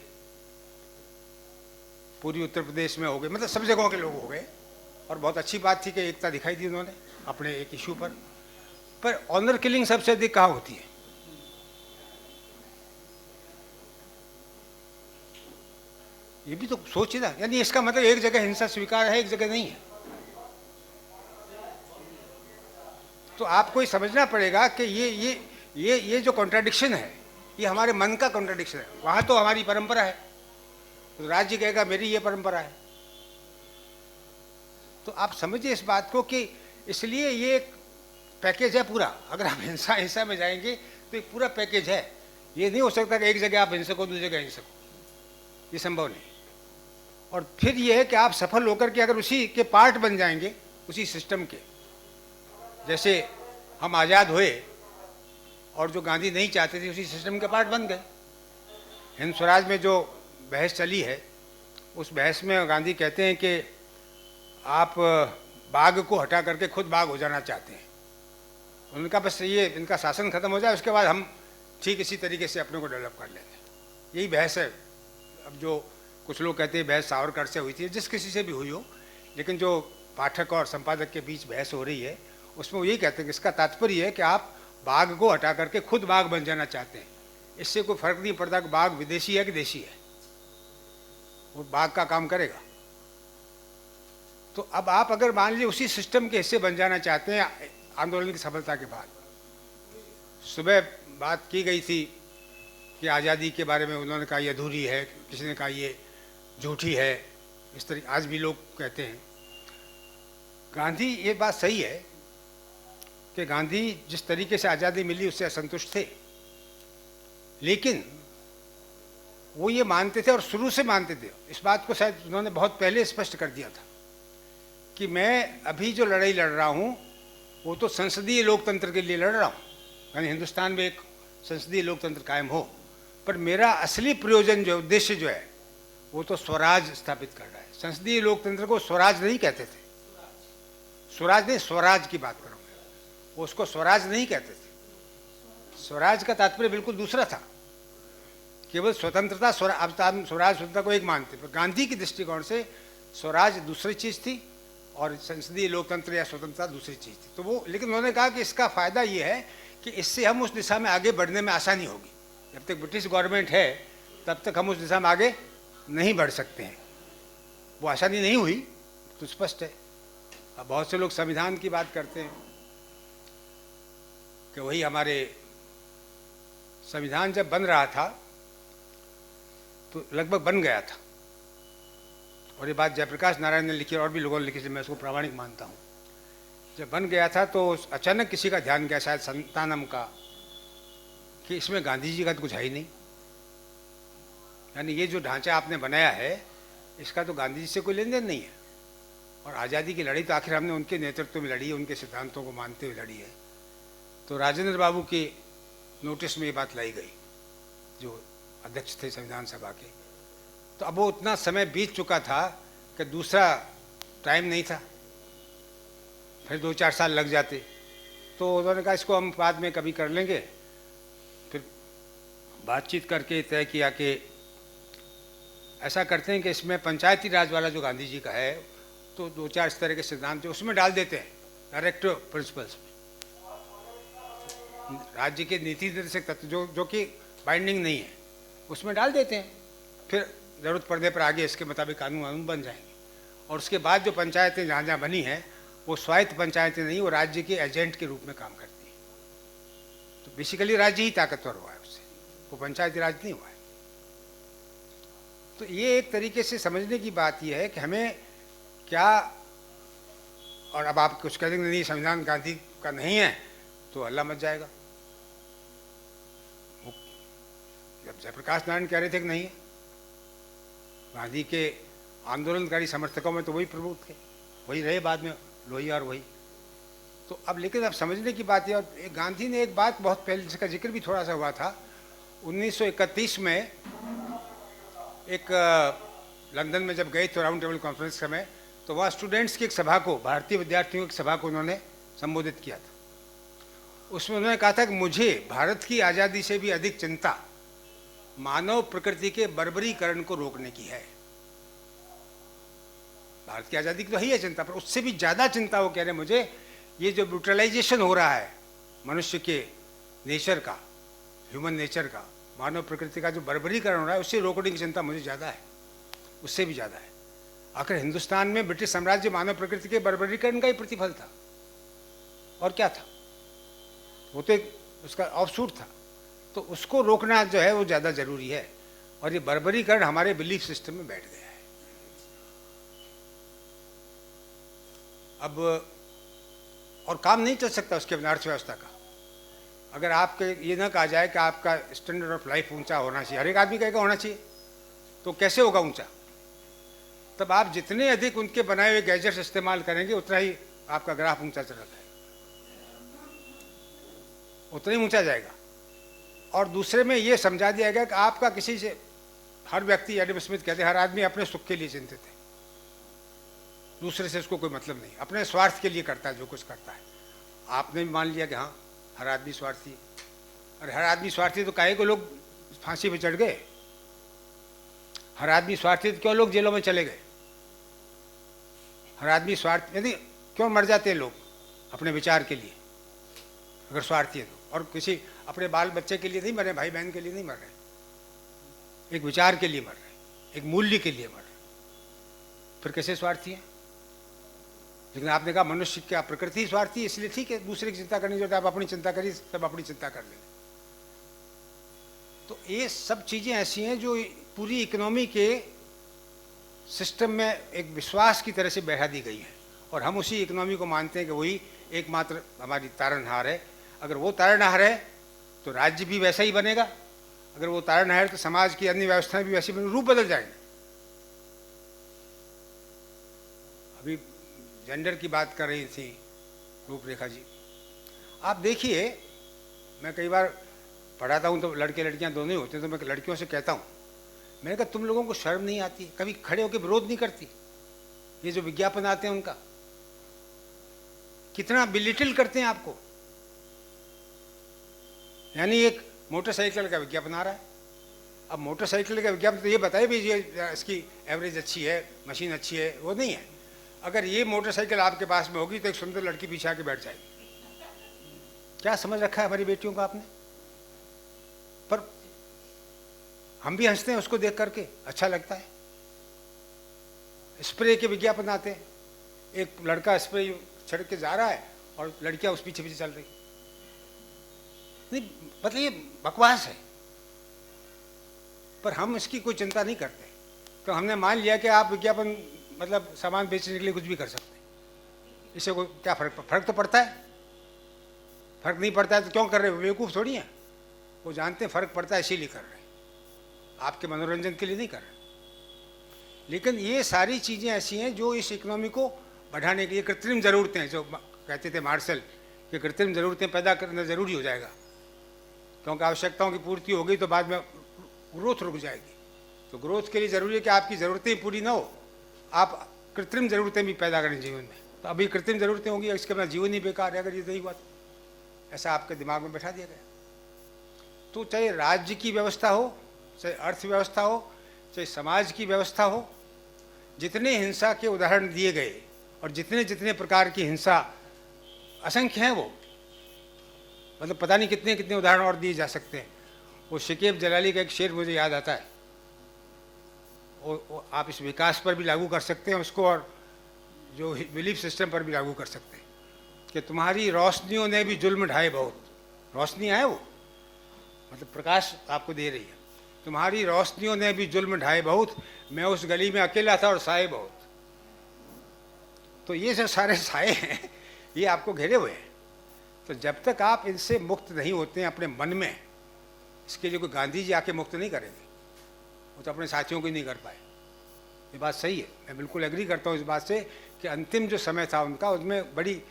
पूरी उत्तर प्रदेश में हो गए, मतलब सब जगहों के लोग हो गए, और बहुत अच्छी बात थी कि एकता दिखाई दी उन्होंने अपने एक इशू पर ऑनर किलिंग सबसे अधिक कहाँ होती है? ये भी तो सोचिए ना, यानी इसका मतलब एक जगह हिंसा स्वीकार है, एक जगह नहीं है। तो आपको ये समझना पड़ेगा कि ये जो कॉन्ट्राडिक्शन है, ये हमारे मन का कॉन्ट्राडिक्शन है। वहां तो हमारी परंपरा है, तो राज्य कहेगा मेरी ये परंपरा है। तो आप समझिए इस बात को कि इसलिए ये एक पैकेज है पूरा। अगर आप हिंसा हिंसा में जाएंगे तो एक पूरा पैकेज है। ये नहीं हो सकता कि एक जगह आप हिंसक हो, दूसरी जगह हिंसक हो, ये संभव नहीं। और फिर ये है कि आप सफल होकर के अगर उसी के पार्ट बन जाएंगे, उसी सिस्टम के, जैसे हम आज़ाद हुए और जो गांधी नहीं चाहते थे उसी सिस्टम के पार्ट बन गए। हिंद स्वराज में जो बहस चली है, उस बहस में गांधी कहते हैं कि आप बाघ को हटा करके खुद बाघ हो जाना चाहते हैं। उनका बस ये इनका शासन खत्म हो जाए, उसके बाद हम ठीक इसी तरीके से अपने को डेवलप कर लेंगे। यही बहस है। अब जो कुछ लोग कहते हैं बहस सावरकर से हुई थी, जिस किसी से भी हुई हो, लेकिन जो पाठक और संपादक के बीच बहस हो रही है उसमें वो यही कहते हैं कि इसका तात्पर्य है कि आप बाघ को हटा करके खुद बाघ बन जाना चाहते हैं। इससे कोई फर्क नहीं पड़ता कि बाघ विदेशी है कि देशी है, वो बाघ का काम करेगा। तो अब आप अगर मान लीजिए उसी सिस्टम के हिस्से बन जाना चाहते हैं आंदोलन की सफलता के बाद। सुबह बात की गई थी कि आज़ादी के बारे में उन्होंने कहा ये अधूरी है, किसी ने कहा ये झूठी है, इस तरह आज भी लोग कहते हैं। गांधी, ये बात सही है कि गांधी जिस तरीके से आज़ादी मिली उससे असंतुष्ट थे, लेकिन वो ये मानते थे और शुरू से मानते थे, इस बात को शायद उन्होंने बहुत पहले स्पष्ट कर दिया था कि मैं अभी जो लड़ाई लड़ रहा हूँ वो तो संसदीय लोकतंत्र के लिए लड़ रहा हूँ, यानी हिंदुस्तान में एक संसदीय लोकतंत्र कायम हो, पर मेरा असली प्रयोजन जो उद्देश्य जो है वो तो स्वराज स्थापित कर रहा है। संसदीय लोकतंत्र को स्वराज नहीं कहते थे, स्वराज नहीं, स्वराज की बात करूँ मैं, वो उसको स्वराज नहीं कहते थे। स्वराज का तात्पर्य बिल्कुल दूसरा था, केवल स्वतंत्रता। अब स्वराज स्वतंत्रता को एक मानते, पर गांधी की दृष्टिकोण से स्वराज दूसरी चीज थी और संसदीय लोकतंत्र या स्वतंत्रता दूसरी चीज थी। तो वो, लेकिन उन्होंने कहा कि इसका फायदा ये है कि इससे हम उस दिशा में आगे बढ़ने में आसानी होगी। जब तक ब्रिटिश गवर्नमेंट है तब तक हम उस दिशा में आगे नहीं बढ़ सकते हैं। वो आसानी नहीं हुई तो स्पष्ट है। अब बहुत से लोग संविधान की बात करते हैं कि वही हमारे संविधान जब बन रहा था तो लगभग बन गया था, और ये बात जयप्रकाश नारायण ने लिखी और भी लोगों ने लिखी, मैं उसको प्रामाणिक मानता हूँ। जब बन गया था तो अचानक किसी का ध्यान गया, शायद संतानम का, कि इसमें गांधी जी का तो कुछ है ही नहीं। यानी ये जो ढांचा आपने बनाया है इसका तो गांधी जी से कोई लेन देन नहीं है, और आज़ादी की लड़ाई तो आखिर हमने उनके नेतृत्व में लड़ी है, उनके सिद्धांतों को मानते हुए लड़ी है। तो राजेंद्र बाबू के नोटिस में ये बात लाई गई, जो अध्यक्ष थे संविधान सभा के। तो अब वो उतना समय बीत चुका था कि दूसरा टाइम नहीं था, फिर 2-4 साल लग जाते। तो उन्होंने कहा इसको हम बाद में कभी कर लेंगे। फिर बातचीत करके तय किया कि ऐसा करते हैं कि इसमें पंचायती राज वाला जो गांधी जी का है तो 2-4 इस तरह के सिद्धांत उसमें डाल देते हैं, डायरेक्टिव प्रिंसिपल्स में, राज्य के नीति निर्देशक तत्व जो कि बाइंडिंग नहीं है उसमें डाल देते हैं। फिर ज़रूरत पड़ने पर आगे इसके मुताबिक कानून बन जाएंगे। और उसके बाद जो पंचायतें जहाँ जहाँ बनी हैं वो स्वायत्त पंचायतें नहीं, वो राज्य के एजेंट के रूप में काम करती हैं। तो बेसिकली राज्य ही ताकतवर हुआ है उससे, वो पंचायती राज नहीं हुआ है। तो ये एक तरीके से समझने की बात यह है कि हमें क्या, और अब आप कुछ कह देंगे नहीं संविधान गांधी का नहीं है तो हल्ला मच जाएगा। जब जयप्रकाश नारायण कह रहे थे कि नहीं है, गांधी के आंदोलनकारी समर्थकों में तो वही प्रमुख थे, वही रहे बाद में लोहिया और वही। तो अब लेकिन अब समझने की बात है, और गांधी ने एक बात बहुत पहले जिसका जिक्र भी थोड़ा सा हुआ था, 1931 में एक लंदन में जब गए तो राउंड टेबल कॉन्फ्रेंस समय, तो वहाँ स्टूडेंट्स की एक सभा को, भारतीय विद्यार्थियों की सभा को उन्होंने संबोधित किया था। उसमें उन्होंने कहा था कि मुझे भारत की आज़ादी से भी अधिक चिंता मानव प्रकृति के बर्बरीकरण को रोकने की है। भारत की आज़ादी की तो ही है चिंता, पर उससे भी ज़्यादा चिंता वो कह रहे हैं मुझे ये जो ब्रूटलाइजेशन हो रहा है मनुष्य के नेचर का, ह्यूमन नेचर का, मानव प्रकृति का जो बर्बरीकरण हो रहा है उससे रोकने की चिंता मुझे ज़्यादा है। उससे भी ज़्यादा है। आखिर हिंदुस्तान में ब्रिटिश साम्राज्य मानव प्रकृति के बर्बरीकरण का ही प्रतिफल था, और क्या था? वो तो एक उसका ऑफशूट था। तो उसको रोकना जो है वो ज़्यादा ज़रूरी है, और ये बर्बरीकरण हमारे बिलीफ सिस्टम में बैठ गया है। अब और काम नहीं चल सकता उसके बिना अर्थव्यवस्था का। अगर आपके ये ना कहा जाए कि आपका स्टैंडर्ड ऑफ लाइफ ऊंचा होना चाहिए, हर एक आदमी कहेगा होना चाहिए, तो कैसे होगा ऊंचा? तब आप जितने अधिक उनके बनाए हुए गैजेट्स इस्तेमाल करेंगे उतना ही आपका ग्राफ ऊंचा चला जाएगा, उतना ही ऊंचा जाएगा। और दूसरे में ये समझा दिया गया कि आपका किसी से, हर व्यक्ति, एडम स्मिथ कहते हैं, हर आदमी अपने सुख के लिए चिंतित है, दूसरे से उसको कोई मतलब नहीं, अपने स्वार्थ के लिए करता है जो कुछ करता है। आपने भी मान लिया कि हाँ हर आदमी स्वार्थी है। और हर आदमी स्वार्थी तो काहे को लोग फांसी पे चढ़ गए? हर आदमी स्वार्थी तो क्यों लोग जेलों में चले गए? हर आदमी स्वार्थ, यदि क्यों मर जाते हैं लोग अपने विचार के लिए, अगर स्वार्थी है तो? और किसी अपने बाल बच्चे के लिए नहीं मर रहे, भाई बहन के लिए नहीं मर रहे, एक विचार के लिए मर रहे, एक मूल्य के लिए मर रहे, फिर कैसे स्वार्थी है? लेकिन आपने कहा मनुष्य की प्रकृति ही स्वार्थी है, इसलिए ठीक है, दूसरे की चिंता करनी चाहिए, आप अपनी चिंता करिए, सब अपनी चिंता कर लेंगे। तो ये सब चीज़ें ऐसी हैं जो पूरी इकोनॉमी के सिस्टम में एक विश्वास की तरह से बैठा दी गई है, और हम उसी इकोनॉमी को मानते हैं कि वही एकमात्र हमारी तारनहार है। अगर वो तारनहार है तो राज्य भी वैसा ही बनेगा, अगर वो तारनहार है तो समाज की अन्य व्यवस्थाएं भी वैसी बने, रूप बदल जाएंगे। अभी जेंडर की बात कर रही थी रूपरेखा जी, आप देखिए, मैं कई बार पढ़ाता हूँ तो लड़के लड़कियाँ दोनों ही होते हैं, तो मैं लड़कियों से कहता हूँ, मैंने कहा तुम लोगों को शर्म नहीं आती? कभी खड़े होकर विरोध नहीं करती? ये जो विज्ञापन आते हैं उनका कितना बिलिटिल करते हैं आपको। यानी एक मोटरसाइकिल का विज्ञापन आ रहा है, अब मोटरसाइकिल का विज्ञापन तो ये बताए भी ये इसकी एवरेज अच्छी है, मशीन अच्छी है, वो नहीं है। अगर ये मोटरसाइकिल आपके पास में होगी तो एक सुंदर लड़की पीछे आके बैठ जाएगी। क्या समझ रखा है हमारी बेटियों को आपने? पर हम भी हंसते हैं उसको देख करके, अच्छा लगता है। स्प्रे के विज्ञापन आते हैं, एक लड़का स्प्रे छिड़क के जा रहा है और लड़कियां उस पीछे पीछे चल रही। नहीं, मतलब ये बकवास है, पर हम इसकी कोई चिंता नहीं करते। तो हमने मान लिया कि आप विज्ञापन मतलब सामान बेचने के लिए कुछ भी कर सकते हैं, इससे कोई क्या फर्क तो पड़ता है? फर्क नहीं पड़ता है तो क्यों कर रहे हो? बेवकूफ़ थोड़ी हैं, वो जानते हैं फर्क पड़ता है इसीलिए कर रहे हैं, आपके मनोरंजन के लिए नहीं कर रहे। लेकिन ये सारी चीज़ें ऐसी हैं जो इस इकोनॉमी को बढ़ाने के लिए कृत्रिम ज़रूरतें हैं, जो कहते थे मार्शल कि कृत्रिम ज़रूरतें पैदा करना ज़रूरी हो जाएगा, क्योंकि आवश्यकताओं की पूर्ति हो गई तो बाद में ग्रोथ रुक जाएगी। तो ग्रोथ के लिए ज़रूरी है कि आपकी ज़रूरतें पूरी ना हो, आप कृत्रिम ज़रूरतें भी पैदा करें जीवन में। तो अभी कृत्रिम ज़रूरतें होंगी, इसके बाद जीवन ही बेकार है अगर ये नहीं हुआ तो, ऐसा आपके दिमाग में बैठा दिया गया। तो चाहे राज्य की व्यवस्था हो, चाहे अर्थव्यवस्था हो, चाहे समाज की व्यवस्था हो, जितने हिंसा के उदाहरण दिए गए और जितने जितने प्रकार की हिंसा असंख्य हैं, वो मतलब पता नहीं कितने कितने उदाहरण और दिए जा सकते हैं। वो शकीब जलाली का एक शेर मुझे याद आता है, वो आप इस विकास पर भी लागू कर सकते हैं उसको, और जो बिलीफ सिस्टम पर भी लागू कर सकते हैं कि तुम्हारी रोशनियों ने भी जुल्म ढाए बहुत। रोशनी है वो, मतलब प्रकाश आपको दे रही है। तुम्हारी रोशनियों ने भी जुल्म ढाए बहुत, मैं उस गली में अकेला था और साए बहुत। तो ये जो सारे साए हैं ये आपको घेरे हुए हैं। तो जब तक आप इनसे मुक्त नहीं होते हैं अपने मन में, इसके लिए कोई गांधी जी आके मुक्त नहीं करेंगे, वो तो अपने साथियों को ही नहीं कर पाए। ये बात सही है, मैं बिल्कुल एग्री करता हूँ इस बात से कि अंतिम जो समय था उनका, उसमें बड़ी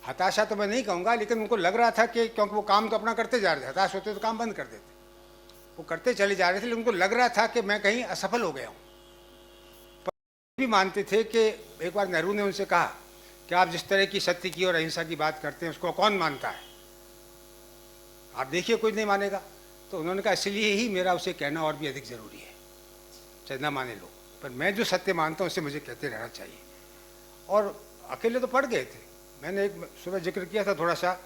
हताशा तो मैं नहीं कहूँगा, लेकिन उनको लग रहा था कि क्योंकि वो काम तो अपना करते जा रहे थे, हताश होते तो काम बंद कर देते, वो करते चले जा रहे थे, लेकिन उनको लग रहा था कि मैं कहीं असफल हो गया हूँ। पर भी मानते थे कि एक बार नेहरू ने उनसे कहा कि आप जिस तरह की सत्य की और अहिंसा की बात करते हैं उसको कौन मानता है, आप देखिए कोई नहीं मानेगा। तो उन्होंने कहा इसलिए ही मेरा उसे कहना और भी अधिक ज़रूरी है, चाहे ना माने लोग, पर मैं जो सत्य मानता हूँ उसे मुझे कहते रहना चाहिए। और अकेले तो पढ़ गए थे, मैंने एक सुबह जिक्र किया था थोड़ा सा,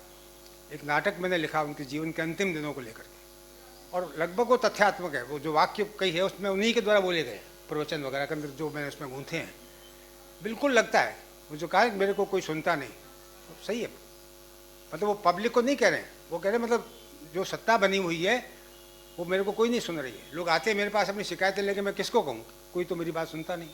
एक नाटक मैंने लिखा उनके जीवन के अंतिम दिनों को लेकर के, और लगभग वो तथ्यात्मक है, वो जो वाक्य कही है उसमें उन्हीं के द्वारा बोले गए। प्रवचन वगैरह के अंदर जो मैंने उसमें गूंथे हैं, बिल्कुल लगता है वो जो कहा है मेरे को कोई सुनता नहीं, तो सही है। मतलब वो पब्लिक को नहीं कह रहे हैं, वो कह रहे हैं मतलब जो सत्ता बनी हुई है वो मेरे को कोई नहीं सुन रही है। लोग आते हैं मेरे पास अपनी शिकायतें लेके, मैं किसको कहूँ, कोई तो मेरी बात सुनता नहीं,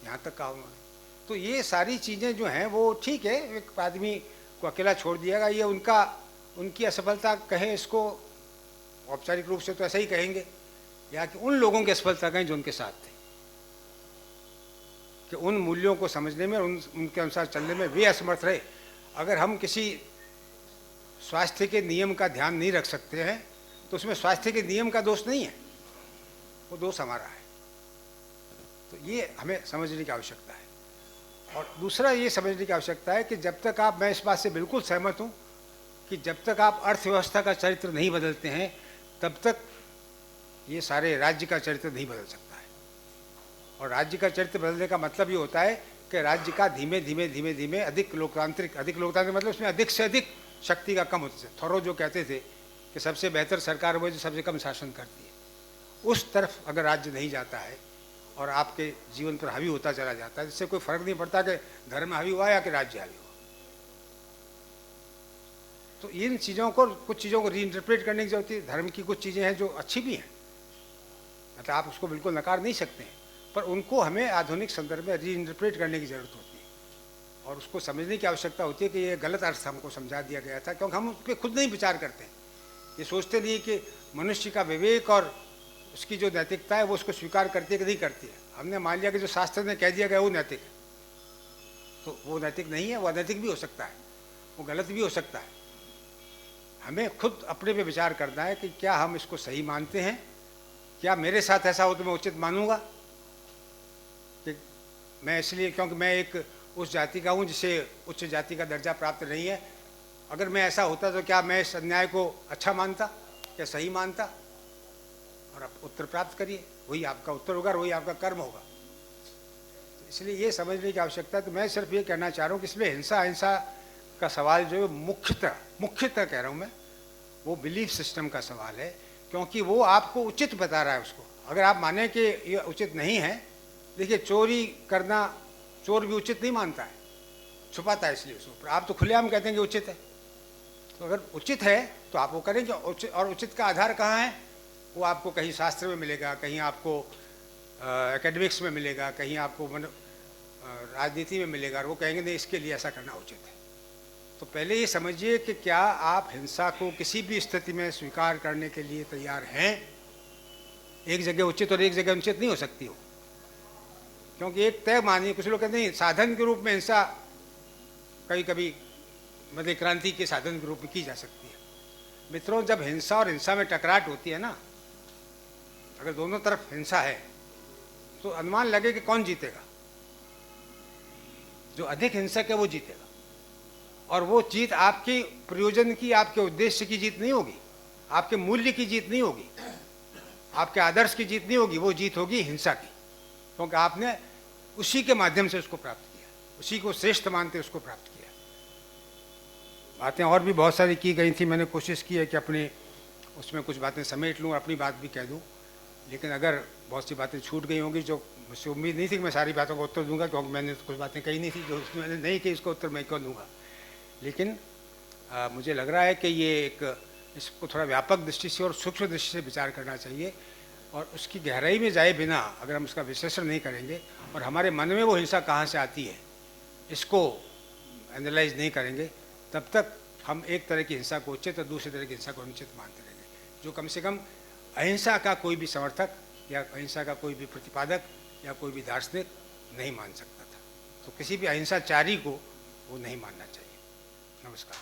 यहाँ तक कहा उन्होंने। तो ये सारी चीज़ें जो हैं वो ठीक है, एक आदमी को अकेला छोड़ दिएगा, ये उनकी असफलता कहें इसको, औपचारिक रूप से तो ऐसा ही कहेंगे, या कि उन लोगों की असफलता कहें जो उनके साथ थे, कि उन मूल्यों को समझने में, उनके अनुसार चलने में वे असमर्थ रहे। अगर हम किसी स्वास्थ्य के नियम का ध्यान नहीं रख सकते हैं तो उसमें स्वास्थ्य के नियम का दोष नहीं है, वो दोष हमारा है। तो ये हमें समझने की आवश्यकता है। और दूसरा ये समझने की आवश्यकता है कि जब तक आप, मैं इस बात से बिल्कुल सहमत हूँ कि जब तक आप अर्थव्यवस्था का चरित्र नहीं बदलते हैं तब तक ये सारे राज्य का चरित्र नहीं बदल सकता है। और राज्य का चरित्र बदलने का मतलब ये होता है कि राज्य का धीमे धीमे अधिक लोकतांत्रिक मतलब उसमें अधिक से अधिक शक्ति का कम होता है। थोरो जो कहते थे कि सबसे बेहतर सरकार वो जो सबसे कम शासन करती है, उस तरफ अगर राज्य नहीं जाता है और आपके जीवन पर हावी होता चला जाता है, जिससे कोई फर्क नहीं पड़ता कि धर्म हावी हुआ या कि राज्य हावी हुआ। तो इन चीज़ों को, कुछ चीज़ों को रीइंटरप्रेट करने की जरूरत है। धर्म की कुछ चीज़ें हैं जो अच्छी भी हैं, मतलब आप उसको बिल्कुल नकार नहीं सकते हैं, पर उनको हमें आधुनिक संदर्भ में रीइंटरप्रेट करने की ज़रूरत होती है और उसको समझने की आवश्यकता होती है कि ये गलत अर्थ हमको समझा दिया गया था, क्योंकि हम उस पर खुद नहीं विचार करते। ये सोचते नहीं कि मनुष्य का विवेक और उसकी जो नैतिकता है वो उसको स्वीकार करती है कि नहीं करती है। हमने मान लिया कि जो शास्त्र ने कह दिया गया वो नैतिक है, तो वो नैतिक नहीं है, वो अनैतिक भी हो सकता है, वो गलत भी हो सकता है। हमें खुद अपने पे विचार करना है कि क्या हम इसको सही मानते हैं, क्या मेरे साथ ऐसा हो तो मैं उचित मानूंगा कि मैं इसलिए क्योंकि मैं एक उस जाति का हूँ जिसे उच्च जाति का दर्जा प्राप्त नहीं है, अगर मैं ऐसा होता तो क्या मैं इस अन्याय को अच्छा मानता, क्या सही मानता? और आप उत्तर प्राप्त करिए, वही आपका उत्तर होगा और वही आपका कर्म होगा। तो इसलिए ये समझने की आवश्यकता है। तो मैं सिर्फ ये कहना चाह रहा हूँ कि इसमें हिंसा अहिंसा का सवाल जो है मुख्यतः कह रहा हूँ मैं, वो बिलीफ सिस्टम का सवाल है, क्योंकि वो आपको उचित बता रहा है उसको। अगर आप माने कि ये उचित नहीं है, देखिए चोरी करना चोर भी उचित नहीं मानता है, छुपाता है इसलिए उसको, आप तो खुलेआम कहते हैं कि उचित है। तो अगर उचित है तो आप वो करेंगे। और उचित का आधार कहाँ है? वो आपको कहीं शास्त्र में मिलेगा, कहीं आपको एकेडमिक्स में मिलेगा, कहीं आपको राजनीति में मिलेगा, और वो कहेंगे नहीं इसके लिए ऐसा करना उचित है। तो पहले ये समझिए कि क्या आप हिंसा को किसी भी स्थिति में स्वीकार करने के लिए तैयार हैं? एक जगह उचित और एक जगह अनुचित नहीं हो सकती हो, क्योंकि एक तय मानिए, कुछ लोग कहते नहीं साधन के रूप में हिंसा कभी कभी मतलब क्रांति के साधन के रूप में की जा सकती है। मित्रों, जब हिंसा और हिंसा में टकराट होती है ना, अगर दोनों तरफ हिंसा है तो अनुमान लगे कि कौन जीतेगा। जो अधिक हिंसक है वो जीतेगा, और वो जीत आपकी प्रयोजन की, आपके उद्देश्य की जीत नहीं होगी, आपके मूल्य की जीत नहीं होगी, आपके आदर्श की जीत नहीं होगी, वो जीत होगी हिंसा की, क्योंकि आपने उसी के माध्यम से उसको प्राप्त किया, उसी को श्रेष्ठ मानते उसको प्राप्त किया। बातें और भी बहुत सारी की गई थी, मैंने कोशिश की है कि अपने उसमें कुछ बातें समेट लूँ, अपनी बात भी कह दूँ, लेकिन अगर बहुत सी बातें छूट गई होंगी जो मुझसे उम्मीद नहीं थी कि मैं सारी बातों का उत्तर दूंगा, क्योंकि मैंने कुछ बातें कही नहीं थी जो मैंने नहीं की, इसका उत्तर मैं क्यों दूंगा। लेकिन मुझे लग रहा है कि ये इसको थोड़ा व्यापक दृष्टि से और सूक्ष्म दृष्टि से विचार करना चाहिए, और उसकी गहराई में जाए बिना अगर हम उसका विश्लेषण नहीं करेंगे और हमारे मन में वो हिंसा कहाँ से आती है इसको एनालाइज नहीं करेंगे, तब तक हम एक तरह की हिंसा को उचित और दूसरी तरह की हिंसा को अनुचित मानते रहेंगे। जो कम से कम अहिंसा का कोई भी समर्थक या अहिंसा का कोई भी प्रतिपादक या कोई भी दार्शनिक नहीं मान सकता था, तो किसी भी अहिंसाचारी को वो नहीं मानना चाहिए। नमस्कार।